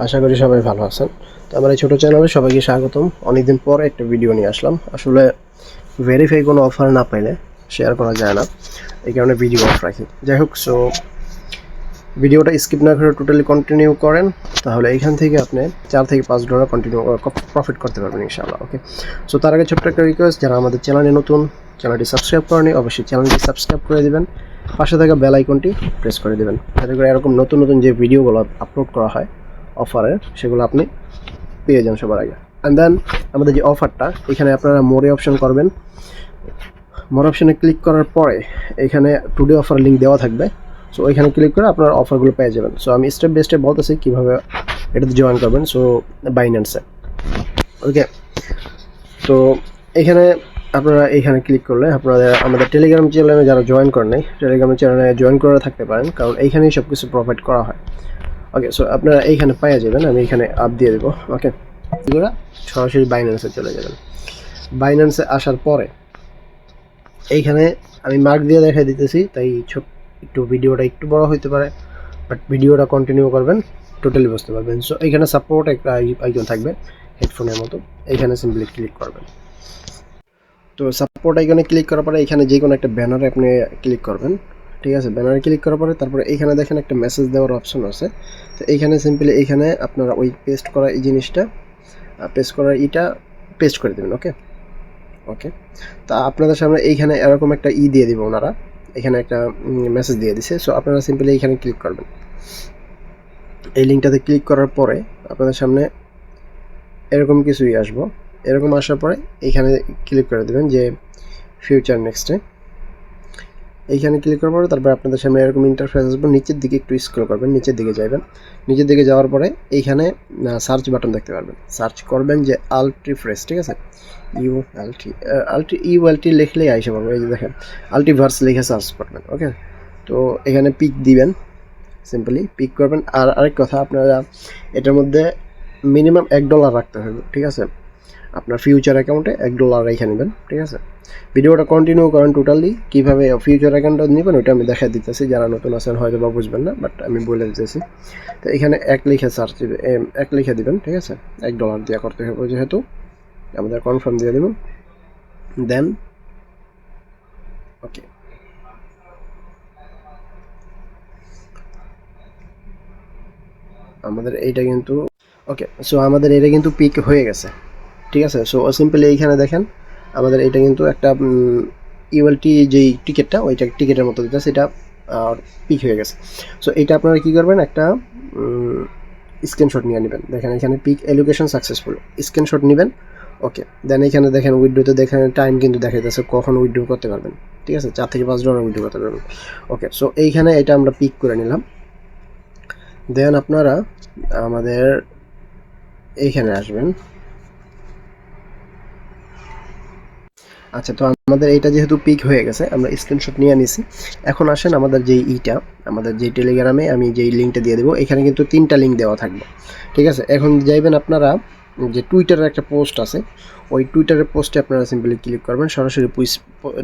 আশা করি সবাই ভালো আছেন। তো আমার এই ছোট চ্যানেলে সবাইকে স্বাগতম। অনেকদিন পর একটা ভিডিও নিয়ে আসলাম। আসলে ভেরিফাই কোনো অফার না পাইলে শেয়ার করা যায় না, এই কারণে ভিডিও অফ রাখি। যাই হোক, সো ভিডিওটা স্কিপ না করে টোটালি কন্টিনিউ করেন, তাহলে এইখান থেকে আপনি $4 থেকে $5 কন্টিনিউ প্রফিট করতে পারবেন ইনশাআল্লাহ। ওকে, সো তার আগে ছোট্ট একটা রিকোয়েস্ট, যারা আমাদের চ্যানেলে নতুন, চ্যানেলটি সাবস্ক্রাইব করেনি অবশ্যই চ্যানেলটি সাবস্ক্রাইব করে দেবেন, পাশে থাকা বেল আইকনটি প্রেস করে দেবেন, যাতে করে এরকম নতুন নতুন যে ভিডিওগুলো আপলোড করা হয় অফারের, সেগুলো আপনি পেয়ে যান সবার আগে। অ্যান্ড দেন আমাদের যে অফারটা, এখানে আপনারা মোরে অপশন করবেন। মোর অপশনে ক্লিক করার পরে এখানে টুডে অফার লিঙ্ক দেওয়া থাকবে। সো এখানে ক্লিক করে আপনার অফারগুলো পেয়ে যাবেন। সো আমি স্টেপ বাই স্টেপ বলতেছি কীভাবে এটাতে জয়েন করবেন। সো বাইন্যান্সে, ওকে, তো এখানে আপনারা এইখানে ক্লিক করলে আপনারা আমাদের টেলিগ্রাম চ্যানেলে যারা জয়েন করেন নাই, টেলিগ্রাম চ্যানেলে জয়েন করে থাকতে পারেন, কারণ এইখানেই সব কিছু প্রোভাইড করা হয়। ওকে, সো আপনারা এইখানে পেয়ে যাবেন, আমি এখানে আপ দিয়ে দেবো। ওকে, এগুলো সরাসরি বাইন্যান্সে চলে যাবেন। বাইন্যান্সে আসার পরে এইখানে আমি মার্ক দিয়ে দেখাই দিতেছি, তাই একটু ভিডিওটা একটু বড় হইতে পারে, বাট ভিডিওটা কন্টিনিউ করবেন, টোটালি বুঝতে পারবেন। সো এইখানে সাপোর্ট একটা আইকন থাকবে হেডফোনের মতো, এইখানে সিম্পলি ক্লিক করবেন। তো সাপোর্ট আইকনে ক্লিক করার পরে এখানে যে কোনো একটা ব্যানারে আপনি ক্লিক করবেন, ঠিক আছে। ব্যানারে ক্লিক করার পরে তারপরে এইখানে দেখেন একটা মেসেজ দেওয়ার অপশন আছে। তো এইখানে সিম্পলি এইখানে আপনারা ওই পেস্ট করা এই জিনিসটা পেস্ট করার পেস্ট করে দেবেন। ওকে ওকে, তা আপনাদের সামনে এইখানে এরকম একটা দিয়ে দিব ওনারা, এখানে একটা মেসেজ দিয়ে দিছে। সো আপনারা সিম্পলি এইখানে ক্লিক করবেন। এই লিঙ্কটাতে ক্লিক করার পরে আপনাদের সামনে এরকম কিছুই আসবো। এরকম আসার পরে এইখানে ক্লিক করে দেবেন যে ফিউচার নেক্সটে। এইখানে ক্লিক করার পরে তারপর আপনাদের সামনে এরকম ইন্টারফেস আসবে। নিচের দিকে একটু স্ক্রল করবেন, নিচের দিকে যাবেন। নিচের দিকে যাওয়ার পরে এইখানে সার্চ বাটন দেখতে পারবেন। সার্চ করবেন যে আলট্রি ফ্রেশ, ঠিক আছে। ইউএলটি লিখলেই আইসা পারবে। এই যে দেখেন আলটিভার্স লিখে সার্চ করবেন। ওকে, তো এখানে পিক দিবেন, সিম্পলি পিক করবেন। আর আরেক কথা, আপনারা এটার মধ্যে মিনিমাম $1 রাখতে হবে, ঠিক আছে। আপনার ফিউচার অ্যাকাউন্টে $1 রেখে নেবেন, ঠিক আছে। ভিডিওটা কন্টিনিউ করেন টোটালি, কীভাবে ফিউচার অ্যাকাউন্টটা নেবেন ওইটা আমি দেখা দিতেছি। যারা নতুন আছেন হয়তো বা বুঝবেন না, বাট আমি বলে দিতেছি। তো এখানে 1 লিখে সার্চ 1 লিখে দেবেন, ঠিক আছে। $1 দিয়ে করতে হবে যেহেতু, আমাদের কনফার্ম দিয়ে দেবেন। দেন ওকে, আমাদের এইটা কিন্তু ওকে, সো আমাদের এটা কিন্তু পিক হয়ে গেছে, ঠিক আছে। সো সিম্পলি এইখানে দেখেন আমাদের এটা কিন্তু একটা ইউএলটি যেই টিকিটটা, ওইটা টিকিটের মতো দিতেছে, এটা পিক হয়ে গেছে। সো এটা আপনারা কী করবেন, একটা স্ক্রিনশট নিয়ে নেবেন। দেখেন এখানে পিক এলোকেশন সাকসেসফুল, স্ক্রিনশট নেবেন। ওকে, দেন এখানে দেখেন উইথড্রোতে দেখেন টাইম কিন্তু দেখা যাচ্ছে কখন উইথড্রো করতে পারবেন, ঠিক আছে। $4 থেকে $5 উইথড্রো করতে পারবেন। ওকে, সো এইখানে এটা আমরা পিক করে নিলাম। দেন আপনারা আমাদের এইখানে আসবেন। আচ্ছা, তো আমাদের এইটা যেহেতু পিক হয়ে গেছে, আমরা স্ক্রিনশট নিয়ে নিছি। এখন আসেন আমাদের যেই আমাদের যেই টেলিগ্রামে আমি যেই লিঙ্কটা দিয়ে দেবো, এখানে কিন্তু 3টা লিঙ্ক দেওয়া থাকবে, ঠিক আছে। এখন যাইবেন আপনারা যে টুইটারের একটা পোস্ট আছে, ওই টুইটারের পোস্টে আপনারা সিম্পলি ক্লিক করবেন, সরাসরি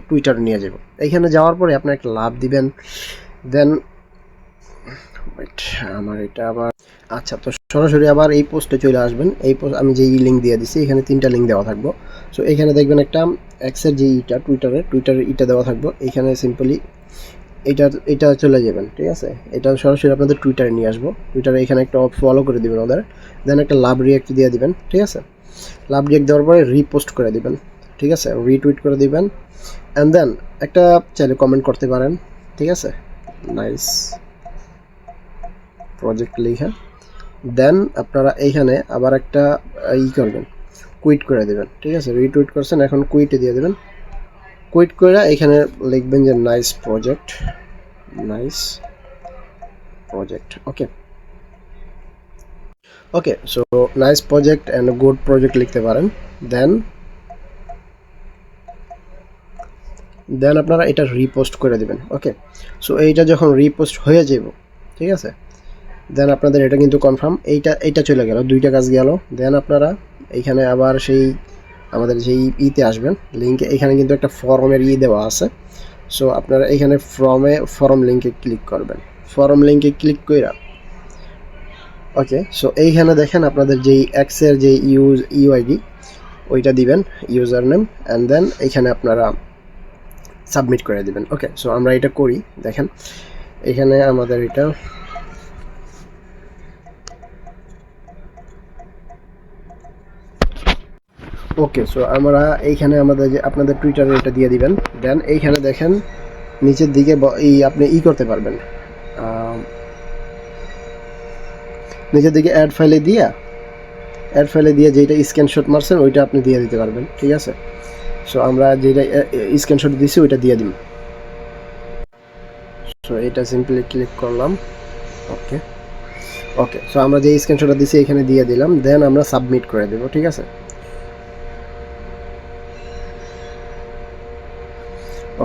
টুইটার নিয়ে যাব। এইখানে যাওয়ার পরে আপনারা একটা লাভ দিবেন। দেন আমার এটা আবার আচ্ছা, তো সরাসরি আবার এই পোস্টে চলে আসবেন। এই পোস্ট আমি যেই লিঙ্ক দিয়ে দিচ্ছি, এখানে 3টা লিঙ্ক দেওয়া থাকবো। সো এখানে দেখবেন একটা এক্সের যে টুইটারের দেওয়া থাকবো। এইখানে সিম্পলি এটা চলে যাবেন, ঠিক আছে। এটা সরাসরি আপনাদের টুইটারে নিয়ে আসবো। টুইটারে এখানে একটা ফলো করে দেবেন ওদের। দেন একটা লাভ রিয়াক্ট দিয়ে দিবেন, ঠিক আছে। লাভ রিয়াক্ট দেওয়ার পরে রিপোস্ট করে দিবেন, ঠিক আছে, রিটুইট করে দিবেন। অ্যান্ড দেন একটা চাইলে কমেন্ট করতে পারেন, ঠিক আছে, নাইস প্রজেক্ট লিখে। দেন আপনারা এইখানে আবার একটা করবেন, কুইট করে দেবেন, ঠিক আছে। রিটুইট করছেন, এখন কুইটে দিয়ে দেবেন। কুইট করে এখানে লিখবেন যে nice project. Okay okay, so nice project and good project লিখতে পারেন। দেন আপনারা এটা রিপোস্ট করে দেবেন। ওকে, সো এইটা যখন রিপোস্ট হয়ে যাব, ঠিক আছে, দেন আপনাদের এটা কিন্তু কনফার্ম। এইটা চলে গেল, 2টা কাজ গেল। দেন আপনারা এইখানে আবার সেই আমাদের যেই আসবেন লিঙ্কে, এখানে কিন্তু একটা ফর্মের দেওয়া আছে। সো আপনারা এখানে ফর্ম লিঙ্কে ক্লিক করবেন। ফর্ম লিঙ্কে ক্লিক করে ওকে, সো এইখানে দেখেন আপনাদের যেই এক্সের যে ইউআইডি ওইটা দিবেন, ইউজার নেম, অ্যান্ড দেন এইখানে আপনারা সাবমিট করে দিবেন। ওকে, সো আমরা এটা করি। দেখেন এখানে আমাদের এটা ওকে, সো আমরা এইখানে আমাদের যে আপনাদের টুইটারে এটা দিয়ে দিবেন। দেন এইখানে দেখেন নিচের দিকে আপনি করতে পারবেন, নিচের দিকে অ্যাড ফাইলে দিয়ে যেটা স্ক্রিনশট মারছেন ওইটা আপনি দিয়ে দিতে পারবেন। ঠিক আছে, সো আমরা যেটা স্ক্রিনশট দিছি ওইটা দিয়ে দিন। সো এটা সিম্পলি ক্লিক করলাম। ওকে ওকে, সো আমরা যে স্ক্রিনশটটা দিছি এখানে দিয়ে দিলাম। দেন আমরা সাবমিট করে দেব। ঠিক আছে,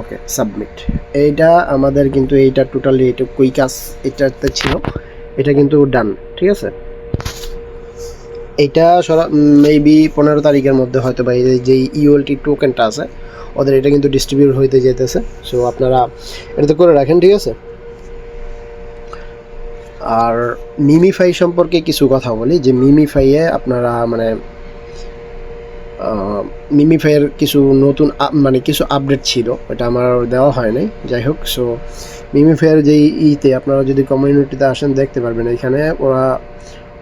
ওকে সাবমিট। এইটা আমাদের কিন্তু এইটা টোটালি এইটুকুই কাজ এটাতে ছিল, এটা কিন্তু ডান। ঠিক আছে, এইটা মেবি 15 তারিখের মধ্যে হয়তো বা এই যে ইউএলটি টোকেনটা আছে ওদের এটা কিন্তু ডিস্ট্রিবিউট হইতে যেতেছে। সো আপনারা এটা তো করে রাখেন। ঠিক আছে, আর মিমিফাই সম্পর্কে কিছু কথা বলি, যে মিমিফাইয়ে আপনারা মানে মিমিফাইয়ের কিছু নতুন মানে কিছু আপডেট ছিল, ওটা আমার দেওয়া হয় নাই। যাই হোক, সো মিমিফাইয়ের যেই আপনারা যদি কমিউনিটিতে আসেন দেখতে পারবেন এখানে ওরা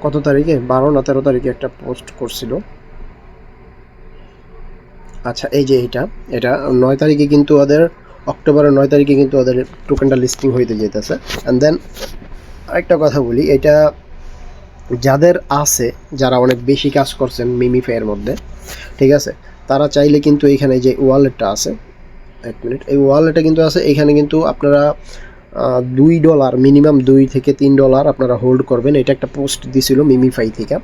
কত তারিখে 12 না 13 তারিখে একটা পোস্ট করছিল। আচ্ছা, এই যে এটা 9 তারিখে কিন্তু ওদের অক্টোবরের 9 তারিখে কিন্তু ওদের টোকেনটা লিস্টিং হইতে যেতেছে। অ্যান্ড দেন আরেকটা কথা বলি, এটা যাদের আছে, যারা অনেক বেশি কাজ করছেন মিমিফাইয়ের মধ্যে, ঠিক আছে, তারা চাইলে কিন্তু এইখানে যে ওয়ালেটটা আছে, এক মিনিট, এই ওয়ালেটটা কিন্তু আছে, এখানে কিন্তু আপনারা $2 মিনিমাম $2 থেকে $3 আপনারা হোল্ড করবেন। এটা একটা পোস্ট দিছিল মিমিফাই থেকে।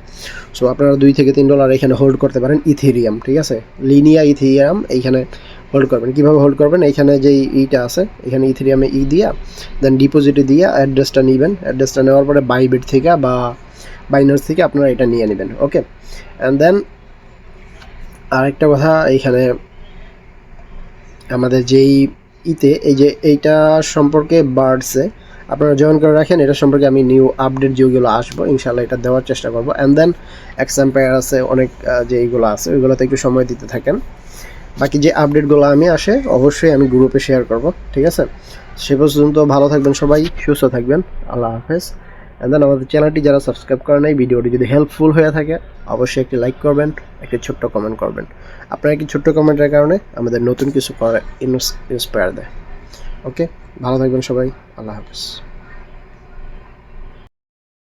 সো আপনারা $2 থেকে $3 এখানে হোল্ড করতে পারেন ইথেরিয়াম। ঠিক আছে, লিনিয়া ইথেরিয়াম এইখানে হোল্ড করবেন। কীভাবে হোল্ড করবেন, এইখানে যেই আছে এখানে ইথেরিয়ামে দিয়া দেন ডিপোজিটে দিয়ে অ্যাড্রেসটা নেবেন। অ্যাড্রেসটা নেওয়ার পরে বাইবিট থেকে বা বাইনার্স থেকে আপনারা এটা নিয়ে নেবেন। ওকে, অ্যান্ড দেন আরেকটা কথা, এইখানে আমাদের যেই এই যে এইটা সম্পর্কে বার্ডসে আপনারা জয়েন করে রাখেন। এটা সম্পর্কে আমি নিউ আপডেট যেগুলো আসবো ইনশাল্লাহ এটা দেওয়ার চেষ্টা করবো। অ্যান্ড দেন এক্সাম্পায়ার আছে অনেক, যে এইগুলো আছে ওইগুলোতে একটু সময় দিতে থাকেন। বাকি যে আপডেটগুলো আমি আসে অবশ্যই আমি গ্রুপে শেয়ার করব। ঠিক আছে, সে পর্যন্ত ভালো থাকবেন সবাই, সুস্থ থাকবেন। আল্লাহ হাফেজ। অ্যান্ড দেন আমাদের চ্যানেলটি যারা সাবস্ক্রাইব করেন নাই, ভিডিওটি যদি হেল্পফুল হয়ে থাকে অবশ্যই একটি লাইক করবেন, একটি ছোট্ট কমেন্ট করবেন। আপনার একটি ছোট্ট কমেন্টের কারণে আমাদের নতুন কিছু করার ইন্সপায়ার দেয়। ওকে, ভালো থাকবেন সবাই, আল্লাহ হাফেজ।